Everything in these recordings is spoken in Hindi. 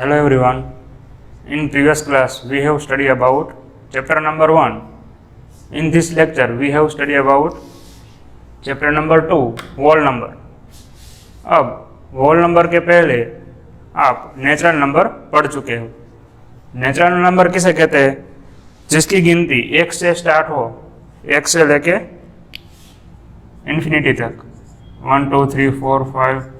Hello everyone. In previous class we have studied about chapter number 1. In this lecture we have studied about chapter number 2 whole number. अब whole number के पहले आप नेचुरल नंबर पढ़ चुके हो। नेचुरल नंबर किसे कहते हैं? जिसकी गिनती 1 से स्टार्ट हो, 1 से लेके इन्फिनिटी तक, 1 2 3 4 5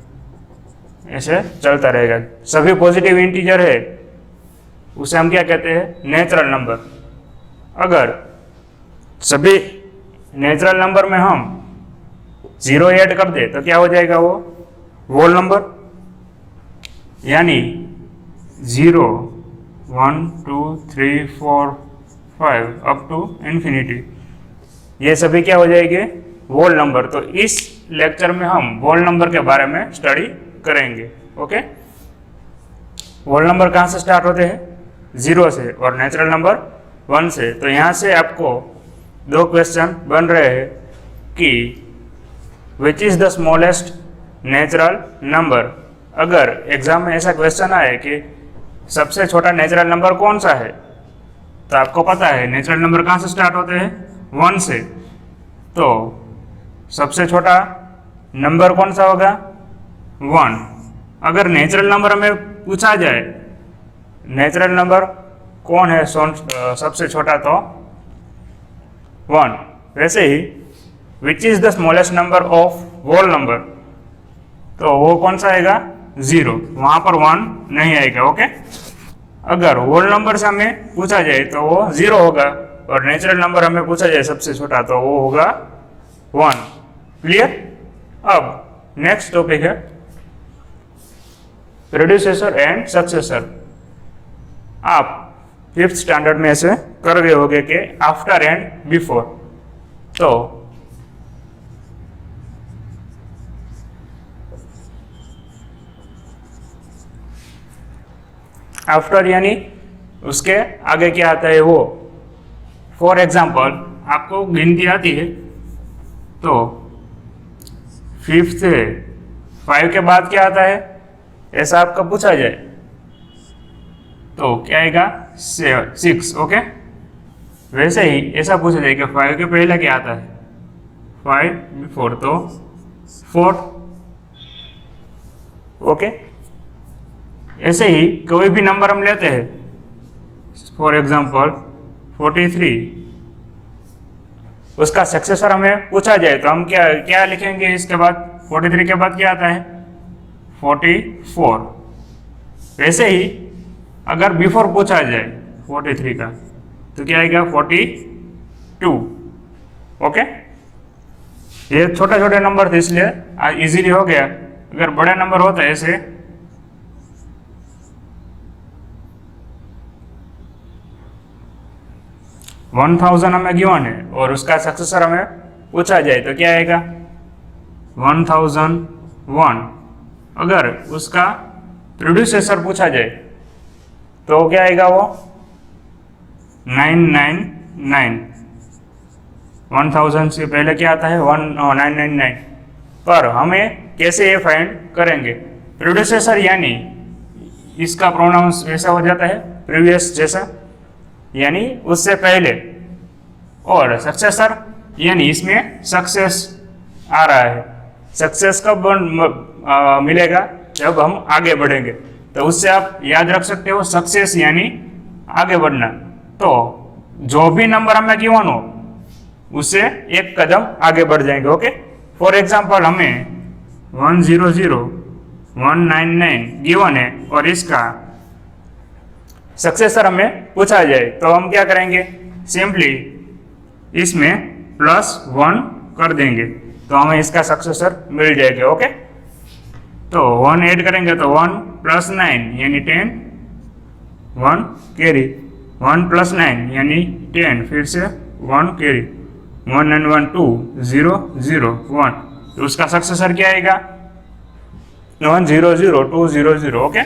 ऐसे चलता रहेगा। सभी पॉजिटिव इंटीजर है उसे हम क्या कहते हैं? Natural number. अगर सभी नेचुरल नंबर में हम 0 ऐड कर दे तो क्या हो जाएगा? वो होल नंबर, यानी 0 1 2 3 4 5 अप टू इन्फिनिटी, ये सभी क्या हो जाएंगे? Whole number. तो इस लेक्चर में हम होल नंबर के बारे में स्टडी करेंगे। ओके, होल नंबर कहाँ से स्टार्ट होते हैं? 0 से, और नेचुरल नंबर 1 से। तो यहाँ से आपको 2 क्वेश्चन बन रहे हैं कि विच is the smallest natural number. अगर एग्जाम में ऐसा क्वेश्चन आए कि सबसे छोटा नेचुरल नंबर कौन सा है, तो आपको पता है नेचुरल नंबर कहाँ से स्टार्ट होते हैं? 1 से। तो सबसे छोटा नंबर कौन सा होगा? 1। अगर नेचुरल नंबर हमें पूछा जाए नेचुरल नंबर कौन है सबसे छोटा, तो 1। वैसे ही which is the smallest number of whole number, तो वो कौन सा आएगा? 0। वहाँ पर 1 नहीं आएगा। ओके, अगर होल नंबर से हमें पूछा जाए तो वो 0 होगा, और नेचुरल नंबर हमें पूछा जाए सबसे छोटा तो वो होगा 1। क्लियर? अब नेक्स्ट टॉपिक है प्रेडिसेसर एंड सक्सेसर। आप 5th स्टैंडर्ड में से कर गए होंगे कि आफ्टर एंड बिफोर। तो आफ्टर यानी उसके आगे क्या आता है वो। फॉर एग्जाम्पल आपको गिनती आती है तो 5 से 5 के बाद क्या आता है, ऐसा आपका पूछा जाए तो क्या आएगा? 6। ओके, वैसे ही ऐसा पूछा जाए कि 5 के पहले क्या आता है? 5 बिफोर, तो 4। ओके, ऐसे ही कोई भी नंबर हम लेते हैं, फॉर एग्जांपल 43, उसका सक्सेसर हमें पूछा जाए तो हम क्या क्या लिखेंगे इसके बाद? 43 के बाद क्या आता है? 44। वैसे ही अगर बिफोर पूछा जाए 43 का तो क्या आएगा? 42। ओके, ये छोटे छोटे नंबर थे इसलिए इजीली हो गया। अगर बड़े नंबर होते ऐसे 1000 हमें गिवन है और उसका सक्सेसर हमें पूछा जाए तो क्या आएगा? 1001। अगर उसका प्रोड्यूसर पूछा जाए तो क्या आएगा? वो 999। 1000 से पहले क्या आता है? 999। पर हमें कैसे ये फाइंड करेंगे? प्रोड्यूसर यानी इसका प्रोनाउंस वैसा हो जाता है प्रीवियस जैसा, यानी उससे पहले, और सक्सेसर यानी इसमें सक्सेस आ रहा है। सक्सेस कब मिलेगा? जब हम आगे बढ़ेंगे। तो उससे आप याद रख सकते हो सक्सेस यानी आगे बढ़ना। तो जो भी नंबर हमें गिवन हो उससे एक कदम आगे बढ़ जाएंगे। ओके, फॉर एग्जांपल हमें 100 199 गिवन है और इसका सक्सेसर हमें पूछा जाए तो हम क्या करेंगे? सिंपली इसमें +1 कर देंगे तो हमें इसका सक्सेसर मिल जाएगा। ओके, तो 1 ऐड करेंगे तो 1 + 9 यानी 10, 1 कैरी, 1 + 9 यानी 10, फिर से 1 कैरी, 1 and 1 2 0 0 1, तो उसका सक्सेसर क्या आएगा? 1 0 0 2 0 0। ओके,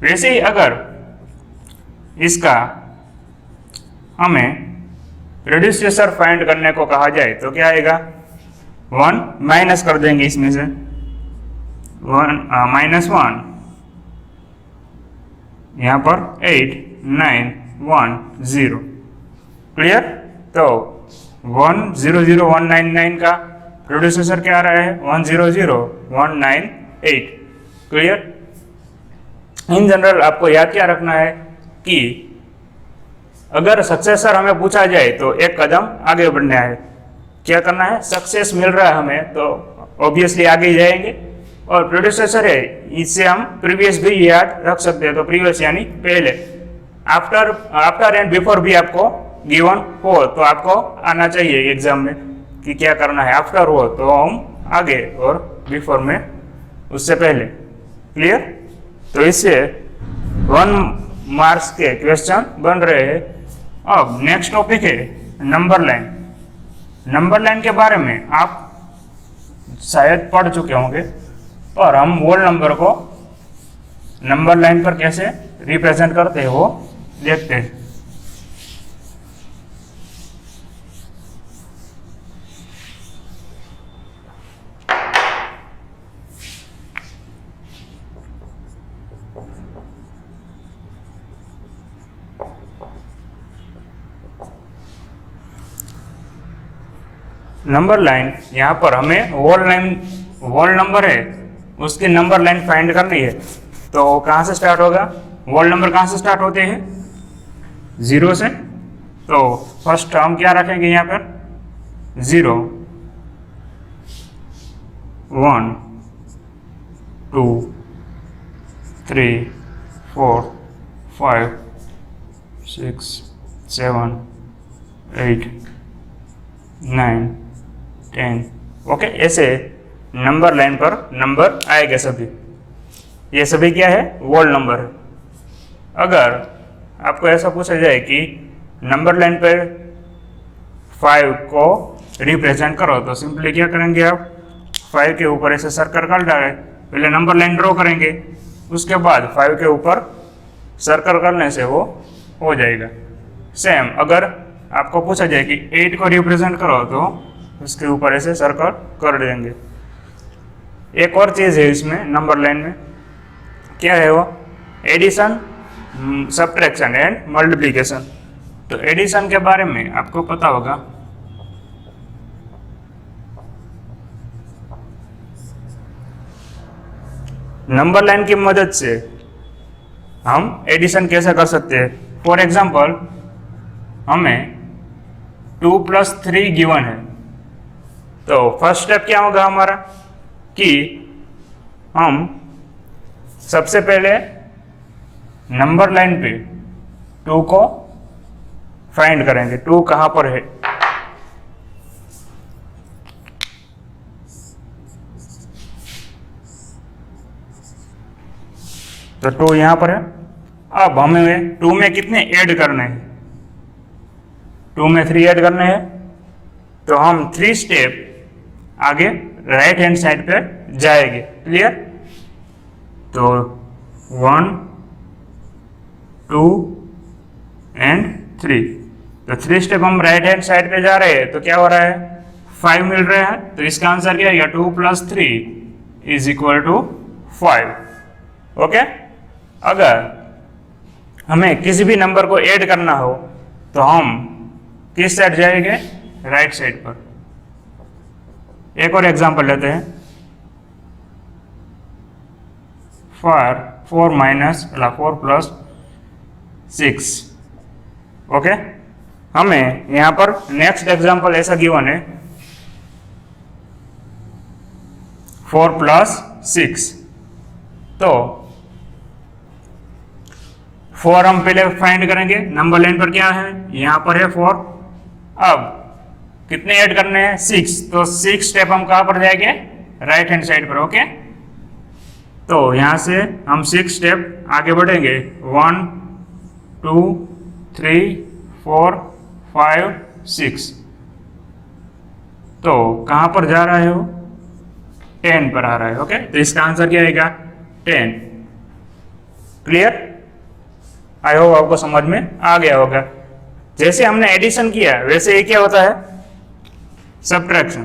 वैसे ही अगर इसका हमें प्रेडिसेसर फाइंड करने को कहा जाए तो क्या आएगा? 1 माइनस कर देंगे इसमें से, -1 यहाँ पर 8 9 1 0। क्लियर। तो 100199 का प्रोड्यूसर क्या आ रहा है 100198। क्लियर। इन जनरल आपको याद क्या रखना है कि अगर सक्सेसर हमें पूछा जाए तो एक कदम आगे बढ़ना है। क्या करना है, सक्सेस मिल रहा है हमें तो ऑब्वियसली आगे ही जाएंगे, और प्रोड्यूसर है इससे हम प्रीवियस भी याद रख सकते हैं। तो प्रीवियस यानी पहले, आफ्टर एंड बिफोर भी आपको गिवन हो तो आपको आना चाहिए एग्जाम में कि क्या करना है। आफ्टर हो तो हम आगे और बिफोर में उससे पहले। क्लियर। तो इससे 1 मार्क्स के क्वेश्चन बन रहे हैं। अब नेक्स्ट टॉपिक है नंबर लाइन। नंबर लाइन के बारे में आप शायद पढ़ चुके होंगे, और हम होल नंबर को नंबर लाइन पर कैसे रिप्रेजेंट करते हैं वो देखते हैं। नंबर लाइन, यहाँ पर हमें होल नंबर है उसकी नंबर लाइन फाइंड करनी है। तो कहाँ से स्टार्ट होगा, होल नंबर कहाँ से स्टार्ट होते हैं 0 से। तो फर्स्ट हम क्या रखेंगे यहाँ पर 0 1 2 3 4 5 6 7 8 9 10। ओके, ऐसे नंबर लाइन पर नंबर आएगा सभी। ये सभी क्या है, होल नंबर है। अगर आपको ऐसा पूछा जाए कि नंबर लाइन पर 5 को रिप्रेजेंट करो, तो सिंपली क्या करेंगे आप 5 के ऊपर ऐसे सर्कल कर डालें। पहले नंबर लाइन ड्रॉ करेंगे, उसके बाद 5 के ऊपर सर्कल करने से वो हो जाएगा। सेम अगर आपको पूछा जाए कि 8 को रिप्रेजेंट करो तो उसके ऊपर ऐसे सर्कल कर देंगे। एक और चीज़ है इसमें नंबर लाइन में, क्या है वो, एडिशन, सब्ट्रैक्शन एंड मल्टीप्लिकेशन। तो एडिशन के बारे में आपको पता होगा। नंबर लाइन की मदद से हम एडिशन कैसे कर सकते हैं। फॉर एग्जाम्पल हमें 2 + 3 गिवन है, तो फर्स्ट स्टेप क्या होगा हमारा कि हम सबसे पहले नंबर लाइन पे 2 को फाइंड करेंगे। 2 कहाँ पर है, तो 2 यहाँ पर है। अब हमें 2 में कितने ऐड करने हैं, 2 में 3 ऐड करने हैं। तो हम 3 स्टेप आगे राइट हैंड साइड पे जाएंगे। क्लियर। तो 1 2 एंड 3, तो 3 स्टेप हम राइट हैंड साइड पे जा रहे हैं। तो क्या हो रहा है 5 मिल रहा है। तो इसका आंसर क्या है 2 + 3 = 5। ओके। अगर हमें किसी भी नंबर को ऐड करना हो तो हम किस साइड जाएंगे, राइट साइड पर। एक और एग्जांपल लेते हैं, 4 + 6। ओके। हमें यहाँ पर नेक्स्ट एग्जांपल ऐसा गिवन है 4 + 6। तो 4 हम पहले फाइंड करेंगे। नंबर लाइन पर क्या है, यहाँ पर है 4। अब कितने ऐड करने हैं 6, तो 6 स्टेप हम कहाँ पर जाएंगे, राइट हैंड साइड पर। ओके। तो यहाँ से हम 6 स्टेप आगे बढ़ेंगे, 1 2 3 4 5 6। तो कहाँ पर जा रहा है वो, 10 पर आ रहा है। ओके। तो इसका आंसर क्या आएगा 10। क्लियर। आई होप आपको समझ में आ गया होगा। जैसे हमने एडिशन किया वैसे ये क्या होता है, सब्ट्रैक्शन।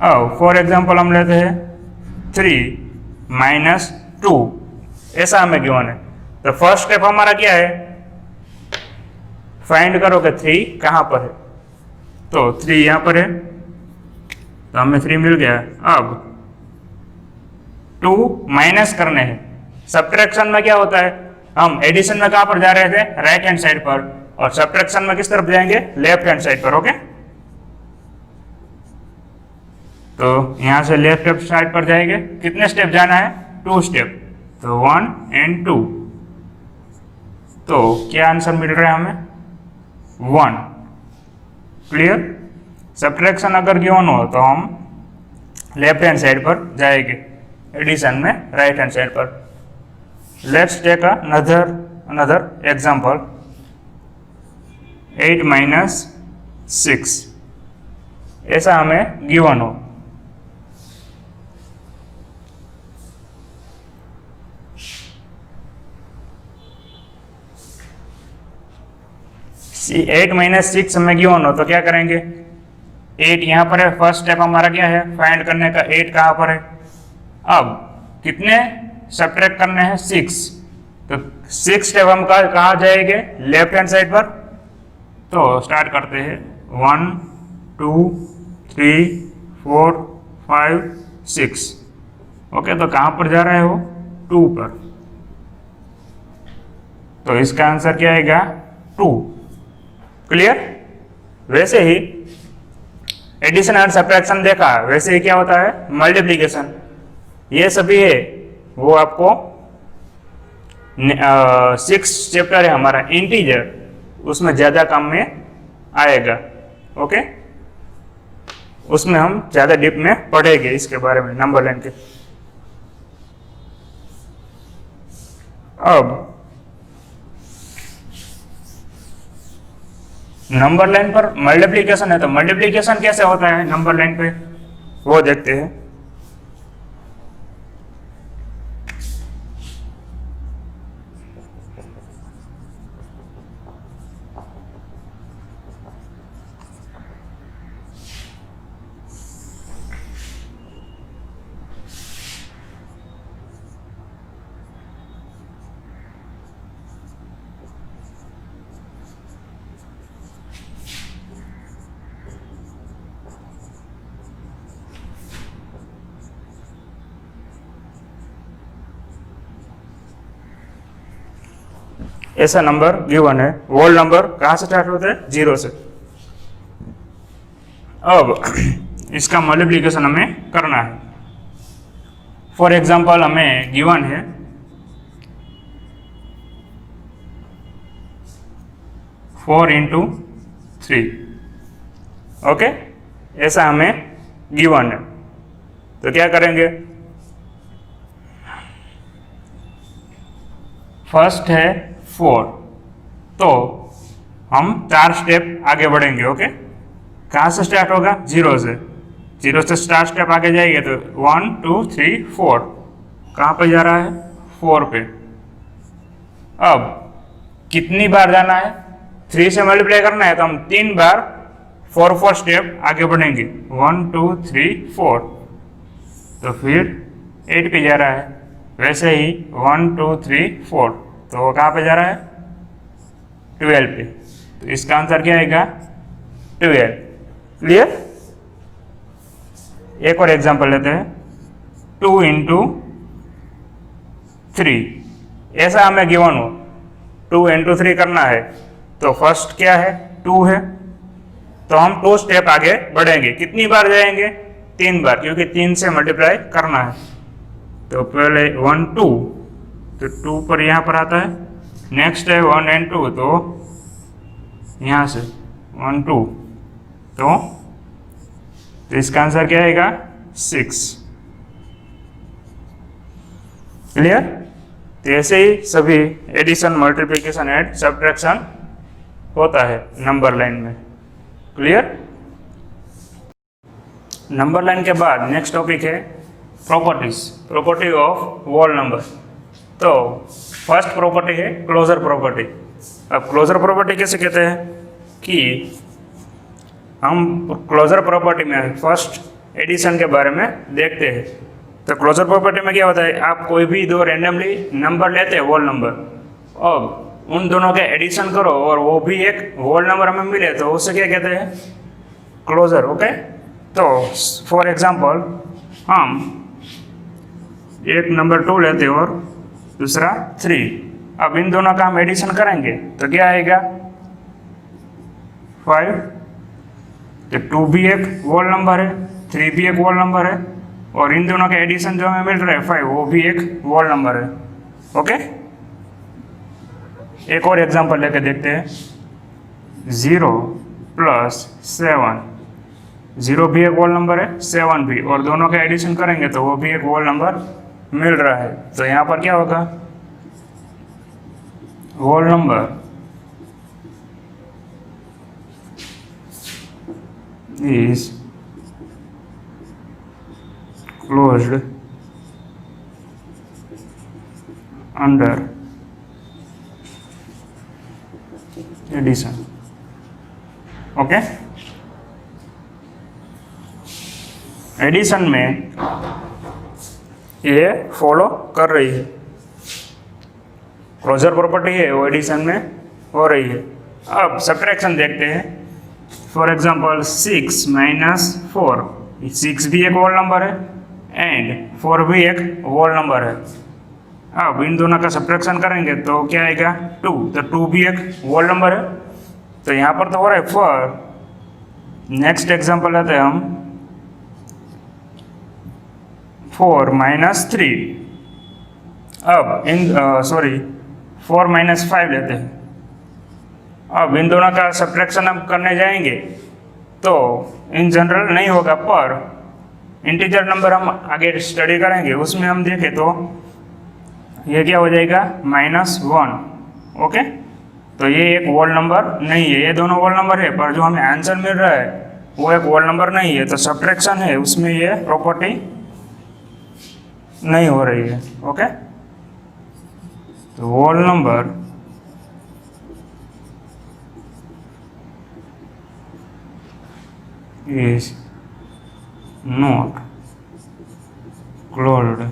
अब फॉर एग्जांपल हम लेते हैं माइनस टू, ऐसा हमें गिवन है। तो फर्स्ट स्टेप हमारा क्या है, फाइंड करो कि 3 कहाँ पर है। तो 3 यहाँ पर है, तो हमें 3 मिल गया। अब 2 माइनस करने हैं। सब्ट्रैक्शन में क्या होता है, हम एडिशन में कहाँ पर जा रहे थे, राइट हैंड साइड पर, और सब्ट्रैक्शन में किस तरफ जाएंगे, लेफ्ट हैंड साइड पर। ओके, तो यहां से लेफ्ट हैंड साइड पर जाएंगे। कितने स्टेप जाना है, 2 स्टेप, तो 1 and 2। तो क्या आंसर मिल रहा है हमें, 1। क्लियर। सब्ट्रैक्शन अगर गिवन हो तो हम लेफ्ट हैंड साइड पर जाएंगे, एडिशन में राइट हैंड साइड पर। Let's take another example. 8 minus 6, ऐसा हमें गिवन हो। एट माइनस 6 हमें गिवन हो तो क्या करेंगे, 8 यहाँ पर है। फर्स्ट स्टेप हमारा क्या है, फाइंड करने का, 8 कहाँ पर है। अब कितने सब्ट्रैक्ट करने हैं, 6। तो 6 स्टेप हम कहाँ जाएंगे, लेफ्ट हैंड साइड पर। तो स्टार्ट करते हैं, 1 2 3 4 5 6। ओके, तो कहाँ पर जा रहा है वो, 2 पर। तो इसका आंसर क्या आएगा, 2। क्लियर। वैसे ही एडिशन और सब्ट्रैक्शन देखा, वैसे ही क्या होता है, मल्टीप्लिकेशन। ये सभी है वो आपको 6 चैप्टर है हमारा इंटीजर, उसमें ज्यादा काम में आएगा। ओके, उसमें हम ज्यादा डीप में पढ़ेंगे इसके बारे में, नंबर लाइन के। अब नंबर लाइन पर मल्टीप्लिकेशन है, तो मल्टीप्लिकेशन कैसे होता है नंबर लाइन पे, वो देखते हैं। ऐसा नंबर गिवन है, होल नंबर कहाँ से स्टार्ट होता है, 0 से। अब इसका मल्टीप्लिकेशन हमें करना है। फॉर एग्जांपल हमें गिवन है 4 into 3। ओके, ऐसा हमें गिवन है। तो क्या करेंगे, फर्स्ट है 4, तो हम 4 स्टेप आगे बढ़ेंगे। ओके, कहाँ से स्टार्ट होगा, 0 से। 0 से स्टेप आगे जाएंगे तो 1 2 3 4, कहाँ पे जा रहा है, 4 पे। अब कितनी बार जाना है, 3 से मल्टीप्लाई करना है, तो हम 3 बार 4 स्टेप आगे बढ़ेंगे, 1 2 3 4। तो फिर 8 पे जा रहा है। वैसे ही 1 2 3 4, तो वो कहाँ पे जा रहा है, 12 पे। तो इसका आंसर क्या आएगा, 12। क्लियर। एक और एग्जांपल लेते हैं, 2 into 3। ऐसा हमें गिवन हो, 2 into 3 करना है, तो फर्स्ट क्या है, 2 है, तो हम 2 स्टेप आगे बढ़ेंगे। कितनी बार जाएंगे, 3 बार, क्योंकि 3 से मल्टीप्लाई करना है। तो पहले 1 2, तो 2 पर यहाँ पर आता है। नेक्स्ट है 1 and 2, तो यहाँ से 1 2, तो इसका आंसर क्या आएगा, 6। क्लियर। तो ऐसे ही सभी एडिशन, मल्टीप्लिकेशन एंड सब्ट्रैक्शन होता है नंबर लाइन में। क्लियर। नंबर लाइन के बाद नेक्स्ट टॉपिक है properties, property of whole number. तो फर्स्ट प्रॉपर्टी है क्लोजर प्रॉपर्टी। अब क्लोजर प्रॉपर्टी कैसे कहते हैं कि हम क्लोजर प्रॉपर्टी में फर्स्ट एडिशन के बारे में देखते हैं। तो क्लोजर प्रॉपर्टी में क्या होता है, आप कोई भी दो रैंडमली नंबर लेते हैं होल नंबर, अब उन दोनों के एडिशन करो और वो भी एक होल नंबर हमें मिले तो उसे क्या कहते हैं, क्लोजर। ओके, तो फॉर एग्जांपल हम एक नंबर 2 लेते हैं और दूसरा 3, अब इन दोनों का हम एडिशन करेंगे तो क्या आएगा 5, तो 2 भी एक होल नंबर है, 3 भी एक होल नंबर है, और इन दोनों का एडिशन जो हमें मिल रहा है 5 वो भी एक होल नंबर है। ओके, एक और एग्जांपल लेके देखते हैं, 0 + 7, 0 भी एक होल नंबर है, 7 भी, और दोनों का एडिशन करेंगे तो वो भी एक होल नंबर मिल रहा है। तो यहाँ पर क्या होगा, whole number is closed under addition। Okay, addition में ये फॉलो कर रही है, क्लोजर प्रॉपर्टी है वो एडिशन में हो रही है। अब सब्ट्रैक्शन देखते हैं, फॉर एग्जांपल 6 - 4, 6 भी एक होल नंबर है एंड 4 भी एक होल नंबर है। अब इन दोनों का सब्ट्रैक्शन करेंगे तो क्या आएगा 2, तो 2 भी एक होल नंबर है, तो यहाँ पर तो हो रहा है 4। नेक्स्ट एग्जांपल लेते हैं हम 4 - 3, अब इन 4 - 5 लेते हैं। अब इन दोनों का सब्ट्रैक्शन हम करने जाएंगे तो इन जनरल नहीं होगा, पर इंटीजर नंबर हम आगे स्टडी करेंगे उसमें हम देखें तो ये क्या हो जाएगा -1। ओके, तो ये एक होल नंबर नहीं है, ये दोनों होल नंबर है, पर जो हमें आंसर मिल रहा है वो एक होल नंबर नहीं है, तो सब्ट्रैक्शन है उसमें ये प्रॉपर्टी नहीं हो रही है। ओके, तो whole number is not closed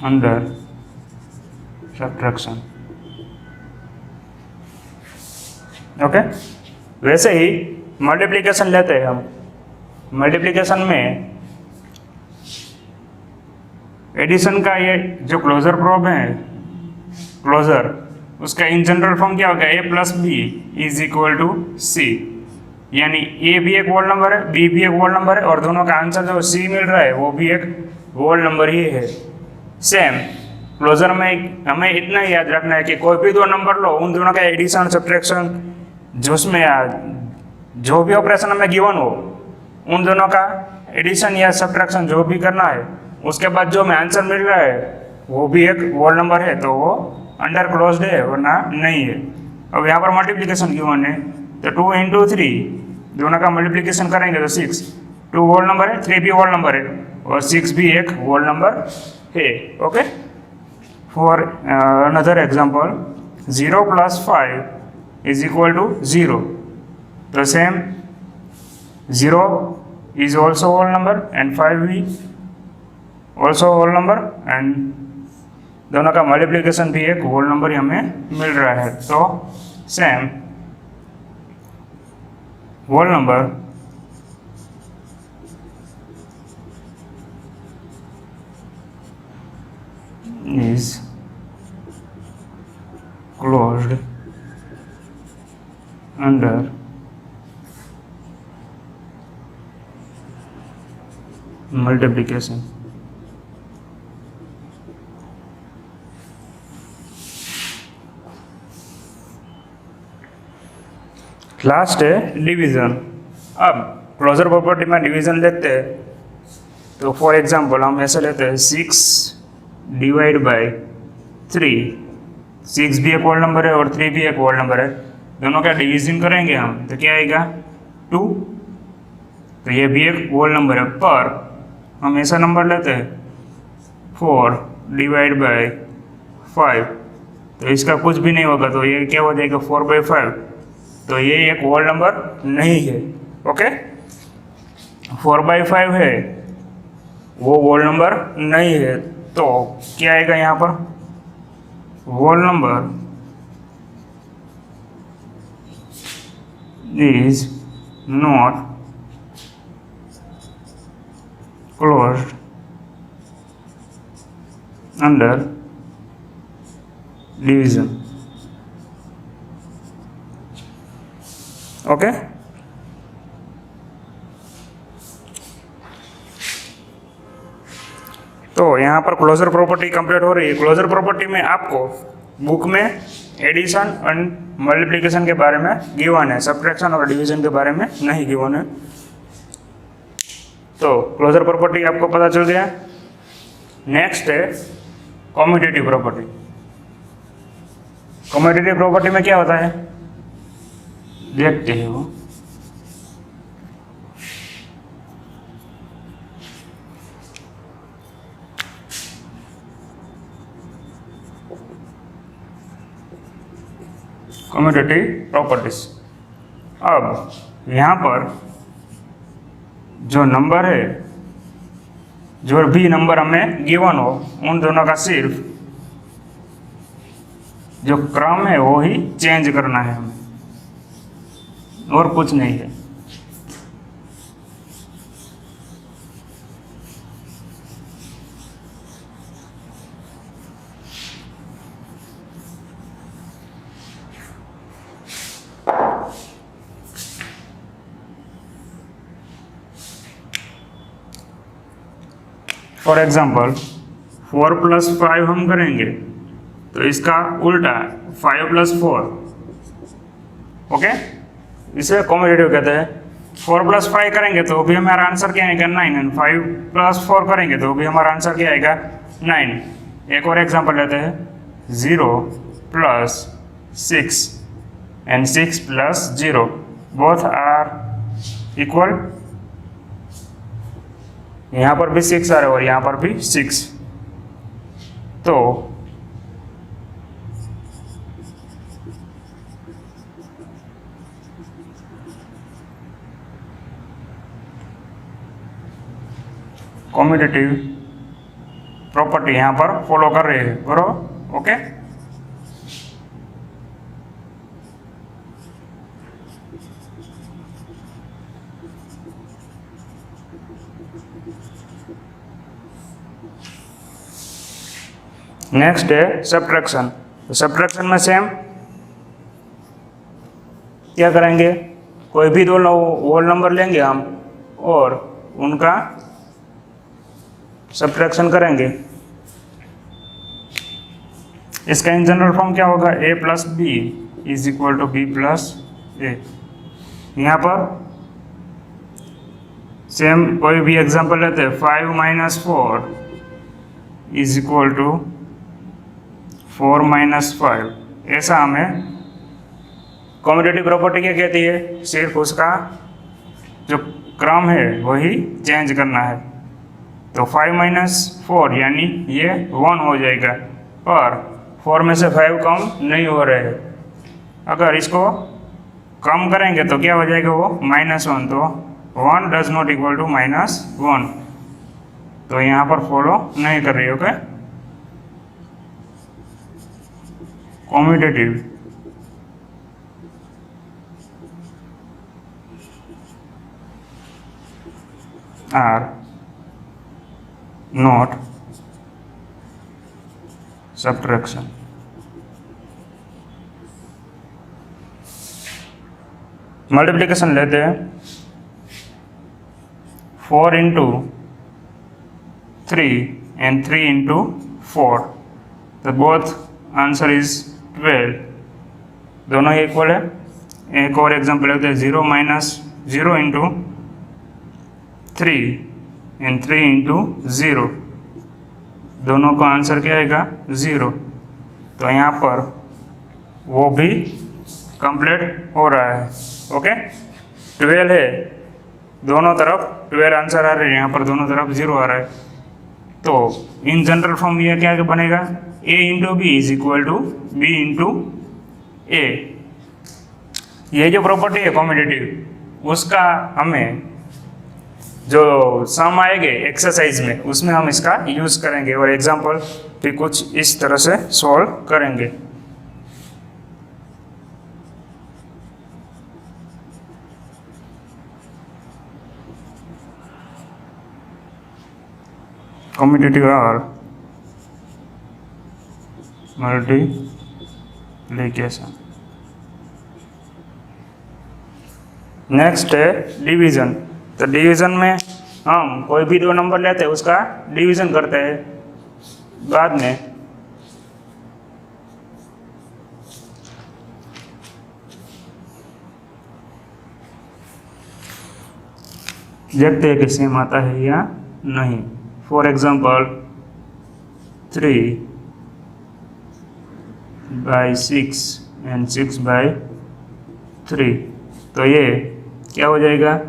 under subtraction। Okay, वैसे ही मल्टीप्लिकेशन लेते हैं हम, मल्टीप्लिकेशन में एडिशन का ये जो क्लोजर प्रॉब है, क्लोजर उसका इन जनरल फॉर्म क्या होगा, a + b = c, यानी ए भी एक होल नंबर है, बी भी एक होल नंबर है, और दोनों का आंसर जो सी मिल रहा है वो भी एक होल नंबर ही है। सेम क्लोजर में हमें इतना ही याद रखना है कि कोई भी दो नंबर लो, उन दोनों का एडिशन सब्ट्रैक्शन जो उसमें जो भी ऑपरेशन हमें गिवन हो, उन दोनों का एडिशन या सब्ट्रैक्शन जो भी करना है, उसके बाद जो हमें आंसर मिल रहा है वो भी एक होल नंबर है, तो वो अंडर क्लोज्ड है वरना नहीं है। अब यहाँ पर मल्टीप्लिकेशन गिवन है तो 2 × 3 दोनों का मल्टीप्लिकेशन करेंगे तो 6, 2 होल नंबर है, 3 भी होल नंबर है, और 6 भी एक होल नंबर है। ओके, फॉर अनदर एग्जांपल 0 + 5 = 0, तो same 0 is also whole number and 5 भी also whole number, एंड दोनों का मल्टीप्लिकेशन भी एक होल नंबर ही हमें मिल रहा है, तो same whole number is closed under multiplication। Last है डिवीज़न। अब क्लोजर प्रॉपर्टी में डिवीज़न लेते हैं तो फॉर एग्जांपल हम ऐसे लेते हैं 6 / 3, 6 भी एक होल नंबर है और 3 भी एक होल नंबर है, दोनों का डिवीज़न करेंगे हम तो क्या आएगा 2, तो ये भी एक होल नंबर है, पर हम ऐसा नंबर लेते हैं 4 / 5, तो इसका कुछ भी नहीं होगा, तो ये क्या हो जाएगा 4/5, तो ये एक होल नंबर नहीं है। ओके, 4/5 है वो होल नंबर नहीं है, तो क्या आएगा यहाँ पर, whole number is not closed under division. Okay, तो यहाँ पर क्लोजर प्रॉपर्टी कंप्लीट हो रही है। क्लोजर प्रॉपर्टी में आपको बुक में एडिशन एंड मल्टीप्लिकेशन के बारे में गिवन है, सब्ट्रैक्शन और डिवीजन के बारे में नहीं गिवन है। तो क्लोजर प्रॉपर्टी आपको पता चल गया। नेक्स्ट है कम्यूटेटिव प्रॉपर्टी। कम्यूटेटिव प्रॉपर्टी में क्या होता है देखते हैं वो। Commutative properties. अब यहाँ पर जो नंबर है, जो भी नंबर हमें गिवन हो, उन दोनों का सिर्फ जो क्रम है वो ही चेंज करना है हमें, और कुछ नहीं है। फॉर एग्जाम्पल 4 + 5 हम करेंगे तो इसका उल्टा 5 + 4। ओके, इसे कम्यूटेटिव कहते हैं। 4 + 5 करेंगे तो भी हमारा आंसर क्या आएगा 9, एंड 5 + 4 करेंगे तो भी हमारा आंसर क्या आएगा 9। एक और एग्जांपल लेते हैं, 0 + 6 एंड 6 + 0 बोथ आर इक्वल। यहाँ पर भी 6 आ रहा है और यहाँ पर भी 6, तो कम्यूटेटिव प्रॉपर्टी यहाँ पर फॉलो कर रहे हैं, बरोबर। ओके, नेक्स्ट है सब्ट्रैक्शन। तो सब्ट्रैक्शन में सेम क्या करेंगे, कोई भी दो होल नंबर लेंगे हम और उनका सब्ट्रैक्शन करेंगे। इसका इन जनरल फॉर्म क्या होगा, a + b = b + a। यहाँ पर सेम कोई भी एग्जांपल लेते हैं, 5 - 4 = 4 - 5। ऐसा हमें कम्यूटेटिव प्रॉपर्टी क्या कहती है, सिर्फ उसका जो क्रम है वही चेंज करना है। तो 5 - 4 यानी ये 1 हो जाएगा, और 4 में से 5 कम नहीं हो रहे हैं। अगर इसको कम करेंगे तो क्या हो जाएगा वो -1, तो 1 डज नॉट इक्वल टू -1, तो यहाँ पर फॉलो नहीं कर रही। Okay, commutative or not subtraction. Multiplication लेते हैं, 4 × 3 and 3 × 4, तो बोथ आंसर इज 12, दोनों ही इक्वल है। एक और एग्जांपल लेते हैं, 0 - 0 × 3 and 3 × 0, दोनों का आंसर क्या आएगा 0। तो यहाँ पर वो भी कंप्लीट हो रहा है। ओके, 12 है, दोनों तरफ 12 आंसर आ रहे हैं, यहाँ पर दोनों तरफ 0 आ रहा है। तो इन जनरल फॉर्म ये क्या बनेगा, a × b = b × a। ये जो प्रॉपर्टी है कम्यूटेटिव, उसका हमें जो सम आएंगे एक्सरसाइज में उसमें हम इसका यूज़ करेंगे और एग्जाम्पल भी कुछ इस तरह से सॉल्व करेंगे। कम्यूटेटिव और मल्टीप्लिकेशन। नेक्स्ट है डिवीज़न। तो डिवीज़न में हम कोई भी दो नंबर लेते हैं उसका डिवीज़न करते हैं बाद में। देखते हैं कि सेम आता है या नहीं। फॉर एग्जांपल 3/6 एंड 6/3, तो ये क्या हो जाएगा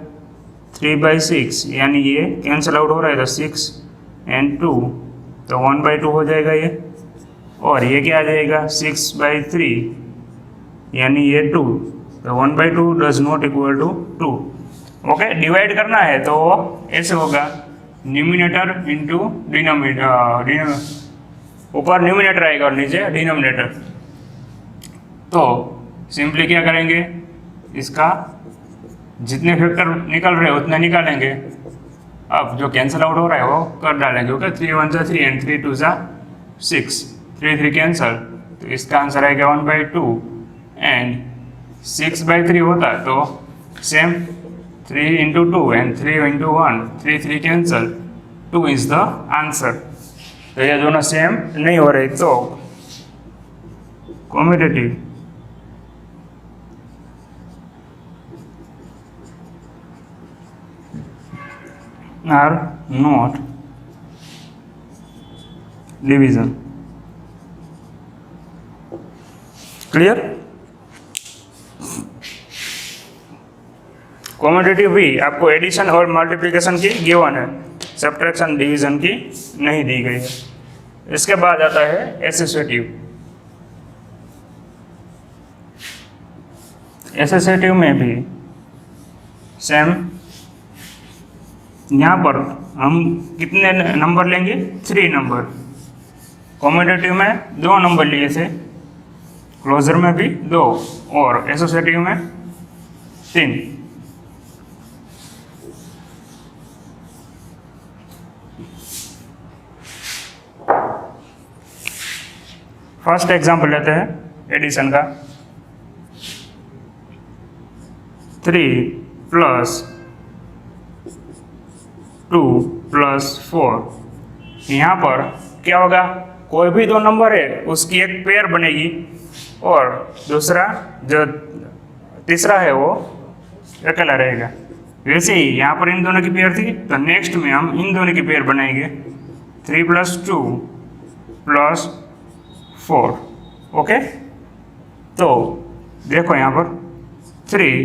3/6, यानी ये कैंसिल आउट हो रहा है तो 6 एंड 2 तो 1/2 हो जाएगा ये। और ये क्या आ जाएगा 6/3 यानी ये 2 तो 1/2 does not equal to 2। Okay, divide करना है तो ऐसे होगा न्यूमिनेटर इंटू डिनोमिनेटर, ऊपर न्यूमिनेटर आएगा और नीचे डिनोमिनेटर। तो सिंपली क्या करेंगे, इसका जितने फैक्टर निकल रहे हैं उतने निकालेंगे। अब जो कैंसिल आउट हो रहा है वो कर डालेंगे। ओके, 3 1 सा 3 एंड 3 2 सा 6, 3 3 कैंसल, तो इसका आंसर आएगा 1/2 एंड 6/3 होता है तो same 3 into 2 and 3 into 1, 3 3 cancel, 2 is the answer. तो ये दोनों सेम नहीं हो रहे तो commutative or not division. Clear? Commutative भी आपको एडिशन और मल्टीप्लिकेशन की गिवन है, सब्ट्रैक्शन डिवीजन की नहीं दी गई है। इसके बाद आता है एसोसिएटिव। एसोसिएटिव में भी सेम, यहाँ पर हम कितने नंबर लेंगे 3 नंबर। कम्यूटेटिव में 2 नंबर लिए थे, क्लोजर में भी 2 और एसोसिएटिव में 3। फर्स्ट एग्जांपल लेते हैं एडिशन का। 3 + 2 + 4। यहाँ पर क्या होगा, कोई भी 2 नंबर है उसकी एक पेयर बनेगी और दूसरा जो तीसरा है वो अकेला रहेगा। वैसे ही यहाँ पर इन दोनों की पेयर थी तो नेक्स्ट में हम इन दोनों की पेयर बनाएंगे 3 + 2 + 4। ओके, तो देखो यहाँ पर 3,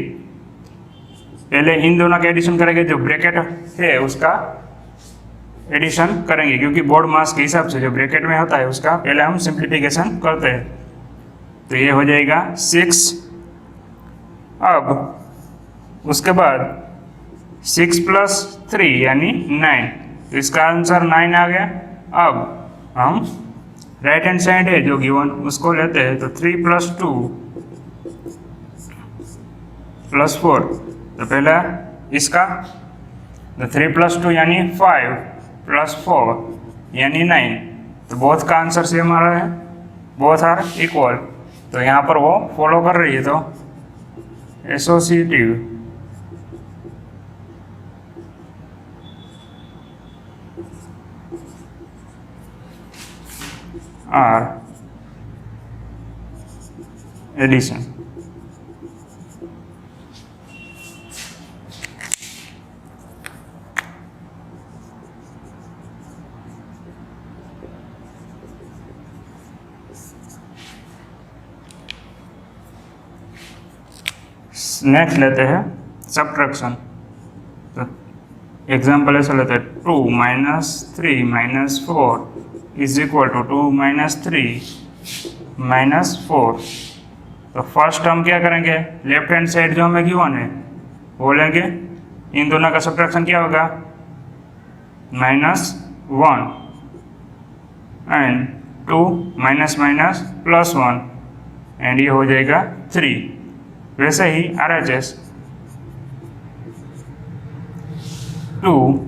पहले इन दोनों का एडिशन करेंगे, जो ब्रैकेट है उसका एडिशन करेंगे क्योंकि बोर्ड मास के हिसाब से जो ब्रैकेट में होता है उसका पहले हम सिंप्लीफिकेशन करते हैं। तो ये हो जाएगा 6। अब उसके बाद 6 + 3 यानी 9, तो इसका आंसर 9 आ गया। अब हम राइट हैंड साइड है जो गिवन उसको लेते हैं तो 3 + 2 + 4, तो पहला इसका तो 3 + 2 यानी 5 + 4 यानी 9, तो बोथ का आंसर सेम आ रहा है, बोथ आर इक्वल। तो यहाँ पर वो फॉलो कर रही है तो एसोसिएटिव आर एडिशन। नेक्स्ट लेते हैं सब्ट्रैक्शन। तो एग्जाम्पल ऐसा लेते हैं 2 - 3 - 4 इज इक्वल टू 2 - 3 - 4। तो फर्स्ट हम क्या करेंगे, लेफ्ट हैंड साइड जो हमें गिवन है वो लेंगे इन दोनों का सब्ट्रैक्शन क्या होगा, -1 एंड 2 माइनस माइनस +1 एंड ये हो जाएगा 3। वैसे ही RHS 2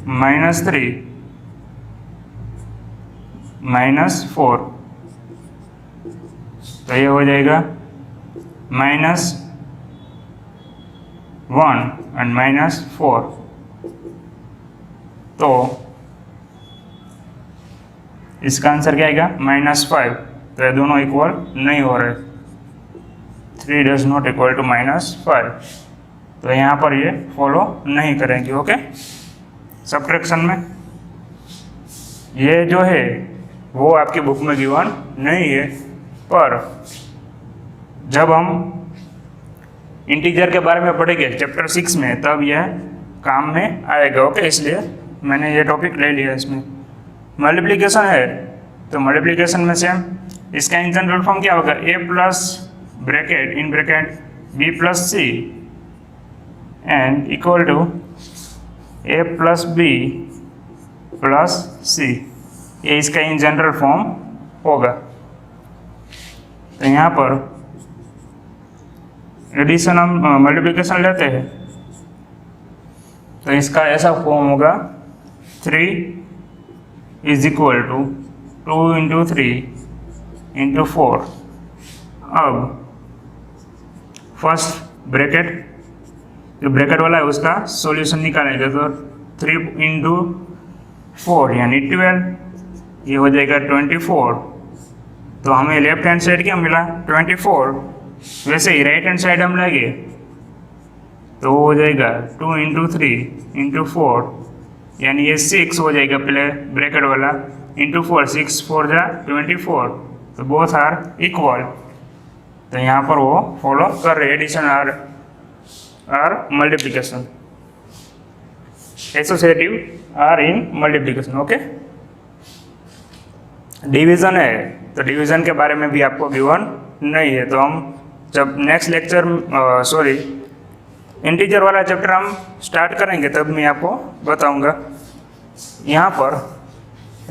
-3 -4, तो ये हो जाएगा -1 एंड -4। तो इसका आंसर क्या आएगा, -5। तो ये दोनों इक्वल नहीं हो रहे, 3 डज नॉट इक्वल टू -5। तो यहाँ पर ये फॉलो नहीं करेंगे। ओके, सब्ट्रैक्शन में ये जो है वो आपकी बुक में गिवन नहीं है, पर जब हम इंटीजर के बारे में पढ़ेंगे चैप्टर 6 में तब यह काम में आएगा। ओके, इसलिए मैंने ये टॉपिक ले लिया। इसमें मल्टीप्लिकेशन है तो मल्टीप्लिकेशन में सेम इसका इन जनरल फॉर्म क्या होगा, a plus bracket in bracket b plus c and equal to a plus b plus c, ये इसका इन जनरल फॉर्म होगा। तो यहाँ पर एडिशन हम मल्टीप्लिकेशन लेते हैं तो इसका ऐसा फॉर्म होगा 3 is equal to 2 into 3 into 4। अब फर्स्ट ब्रैकेट जो ब्रैकेट वाला है उसका सॉल्यूशन निकालेंगे, तो 3 इंटू 4 यानी 12, ये हो जाएगा 24। तो हमें लेफ्ट हैंड साइड क्या मिला, 24। वैसे ही राइट हैंड साइड हम लेंगे तो वो हो जाएगा 2 इंटू 3 इंटू 4 यानी ये 6 हो जाएगा पहले ब्रैकेट वाला, इंटू 4, 6 4 जा 24। तो बोथ आर इक्वल। तो यहाँ पर वो फॉलो कर रहे addition or multiplication, associative or in multiplication. Okay, division है तो डिवीजन के बारे में भी आपको गिवन नहीं है, तो हम जब नेक्स्ट लेक्चर इंटीजर वाला चैप्टर हम स्टार्ट करेंगे तब मैं आपको बताऊंगा। यहाँ पर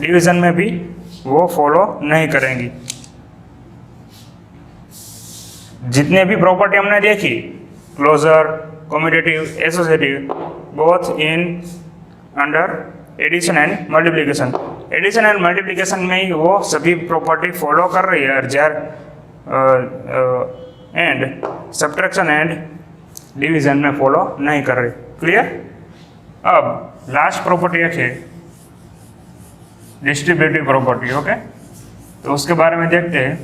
डिवीजन में भी वो फॉलो नहीं करेंगी। जितने भी प्रॉपर्टी हमने देखी, closure, commutative, associative, both in under addition and multiplication. Addition and multiplication में ही वो सभी प्रॉपर्टी फॉलो कर रही है, एंड सब्ट्रैक्शन एंड डिवीजन में फॉलो नहीं कर रही। क्लियर? अब लास्ट प्रॉपर्टी है डिस्ट्रीब्यूटिव प्रॉपर्टी। ओके, तो उसके बारे में देखते हैं।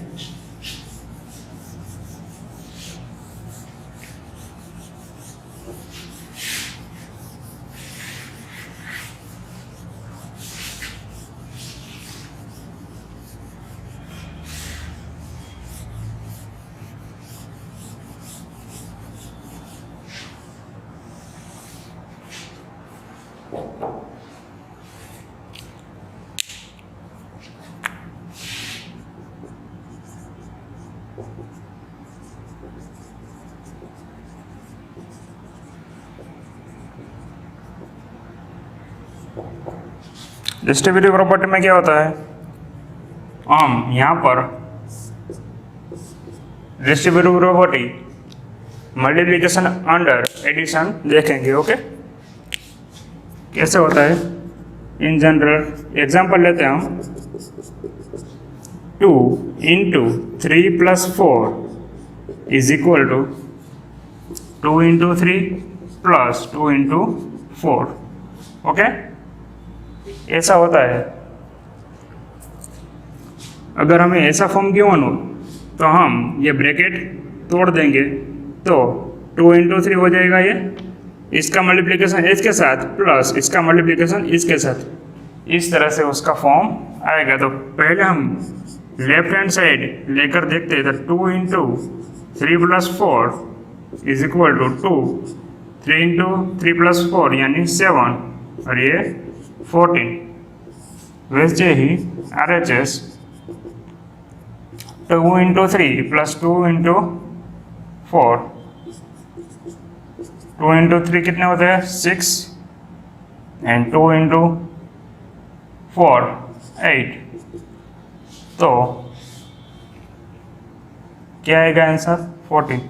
डिस्ट्रीब्यूटिव प्रॉपर्टी में क्या होता है, हम यहाँ पर distributive property multiplication under addition देखेंगे। ओके, कैसे होता है इन जनरल एग्जांपल लेते हैं हम। 2 into 3 plus 4 is equal to 2 into 3 plus 2 into 4। Okay, ऐसा होता है। अगर हमें ऐसा फॉर्म गिवन हो तो हम ये ब्रैकेट तोड़ देंगे तो 2 इंटू 3 हो जाएगा, ये इसका मल्टीप्लिकेशन इसके साथ प्लस इसका मल्टीप्लिकेशन इसके साथ, इस तरह से उसका फॉर्म आएगा। तो पहले हम लेफ्ट हैंड साइड लेकर देखते हैं। तो 2 into 3 plus 4 is equal to 2, 3 into 3 plus 4 यानी 7 और ये 14। वैसे ही RHS 2 into 3 plus 2 into 4 2 into 3 कितने होते हैं 6 एंड 2 इंटू 4 8। तो क्या आएगा answer 14।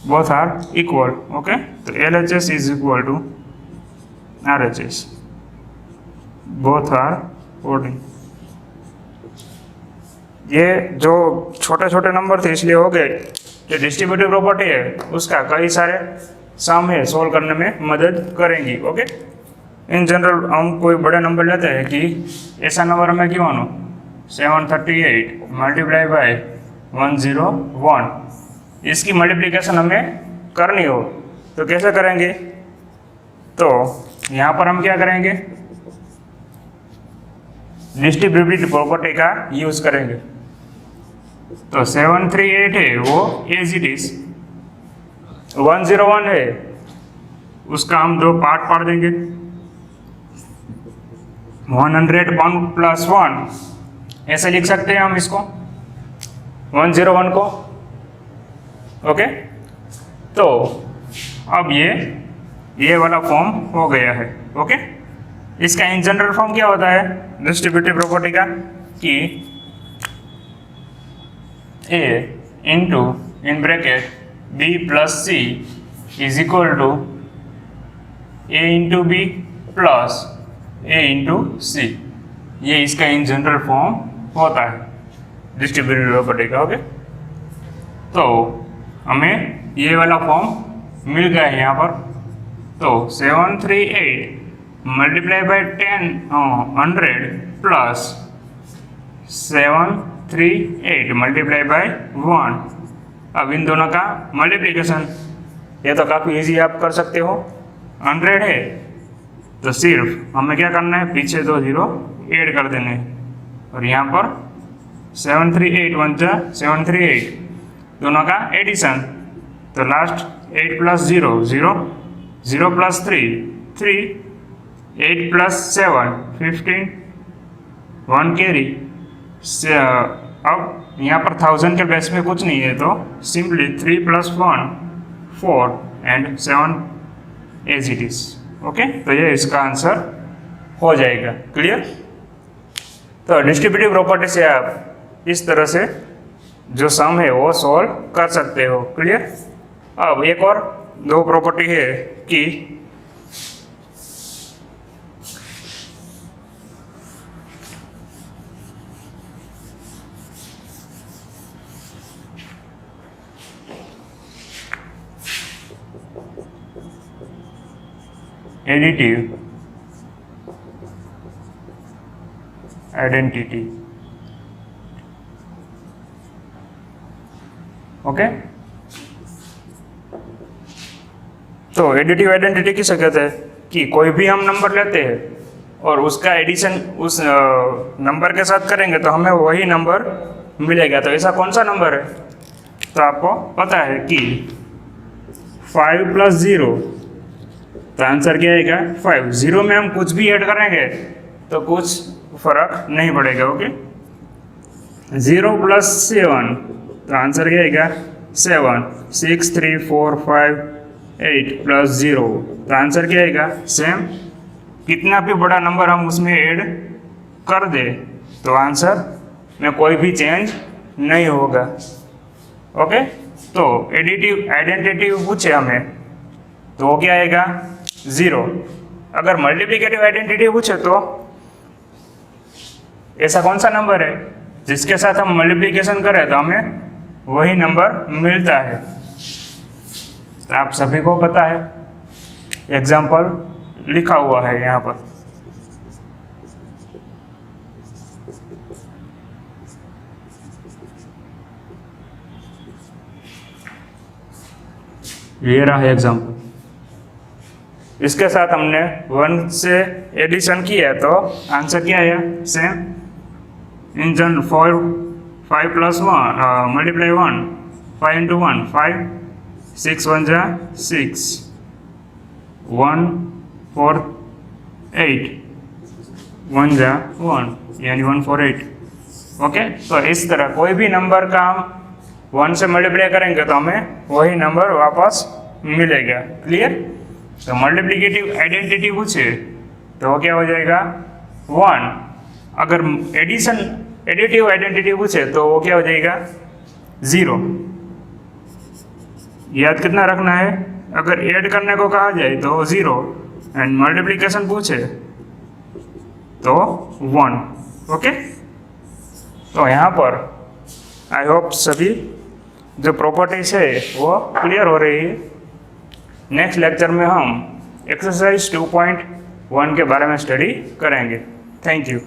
Both are equal. Okay, तो LHS is equal to RHS, both are 14। ये जो छोटे छोटे नंबर थे इसलिए हो गए। जो डिस्ट्रीब्यूटिव प्रॉपर्टी है उसका कई सारे सम है सोल्व करने में मदद करेंगी। ओके, इन जनरल हम कोई बड़ा नंबर लेते हैं कि ऐसा नंबर हमें क्यों आनो 738 मल्टीप्लाई बाय 101, इसकी मल्टीप्लिकेशन हमें करनी हो तो कैसे करेंगे? तो यहाँ पर हम क्या करेंगे, डिस्ट्रीब्यूटिव प्रॉपर्टी का यूज करेंगे। तो 738 है वो एज इट इज, 101 है उसका हम दो पार्ट पाड़ देंगे। 101 प्लस 1 ऐसे लिख सकते हैं हम इसको 101 को। ओके, तो अब ये वाला फॉर्म हो गया है। ओके, इसका इन जनरल फॉर्म क्या होता है डिस्ट्रीब्यूटिव प्रॉपर्टी का कि A into in bracket B plus C is equal to A into B plus A into C। ये इसका इन जनरल फॉर्म होता है डिस्ट्रीब्यूटिव प्रॉपर्टी का। ओके, तो हमें ये वाला फॉर्म मिल गया है यहाँ पर। तो 738 multiply by 100 plus 738 multiply by 1। अब इन दोनों का मल्टीप्लिकेशन ये तो काफ़ी इजी आप कर सकते हो। 100 है तो सिर्फ हमें क्या करना है, पीछे 2 0 ऐड कर देने और यहाँ पर 738 1 जा 738 दोनों का एडिशन। तो last 8 plus 0 0 0 plus 3 3 8 plus 7 15 1 carry. अब यहाँ पर 1000 के बेस में कुछ नहीं है तो simply 3 plus 1 4 and 7 as it is. Okay, तो ये इसका आंसर हो जाएगा। क्लियर? तो डिस्ट्रीब्यूटिव प्रॉपर्टी से आप इस तरह से जो सम है वो सॉल्व कर सकते हो। क्लियर? अब एक और दो प्रॉपर्टी है कि एडिटिव आइडेंटिटी। ओके, तो एडिटिव आइडेंटिटी किसे कहते हैं कि कोई भी हम नंबर लेते हैं और उसका एडिशन उस नंबर के साथ करेंगे तो हमें वही नंबर मिलेगा। तो ऐसा कौन सा नंबर है? तो आपको पता है कि 5 प्लस 0, तो आंसर क्या आएगा 5। 0 में हम कुछ भी ऐड करेंगे तो कुछ फर्क नहीं पड़ेगा। ओके, 0 प्लस 7, तो आंसर क्या आएगा 7। 6 3 4 5 8 प्लस 0, तो आंसर क्या आएगा सेम। कितना भी बड़ा नंबर हम उसमें ऐड कर दे तो आंसर में कोई भी चेंज नहीं होगा। ओके, तो एडिटिव आइडेंटिटी पूछे हमें तो वो क्या आएगा 0। अगर मल्टीप्लिकेटिव आइडेंटिटी पूछे तो ऐसा कौन सा नंबर है जिसके साथ हम मल्टीप्लिकेशन करें तो हमें वही नंबर मिलता है। तो आप सभी को पता है, एग्जाम्पल लिखा हुआ है यहाँ पर। ये रहा एग्जाम्पल। इसके साथ हमने 1 से एडिशन किया तो आंसर क्या आया सेम। इन जन 5 प्लस 1 मल्टीप्लाई 1 5 इंटू 1 5 6 1 जा 6 1 4 8 1 जा 1 यानी 1 4 8। ओके, तो इस तरह कोई भी नंबर का हम 1 से मल्टीप्लाई करेंगे तो हमें वही नंबर वापस मिलेगा। क्लियर? तो मल्टीप्लिकेटिव आइडेंटिटी पूछे तो क्या हो जाएगा 1। अगर एडिटिव आइडेंटिटी पूछे तो वो क्या हो जाएगा 0। याद कितना रखना है, अगर ऐड करने को कहा जाए तो 0 एंड मल्टीप्लिकेशन पूछे तो 1। ओके, तो यहाँ पर आई होप सभी जो प्रॉपर्टीज है वो क्लियर हो रही है। नेक्स्ट लेक्चर में हम एक्सरसाइज 2.1 के बारे में स्टडी करेंगे। Thank you.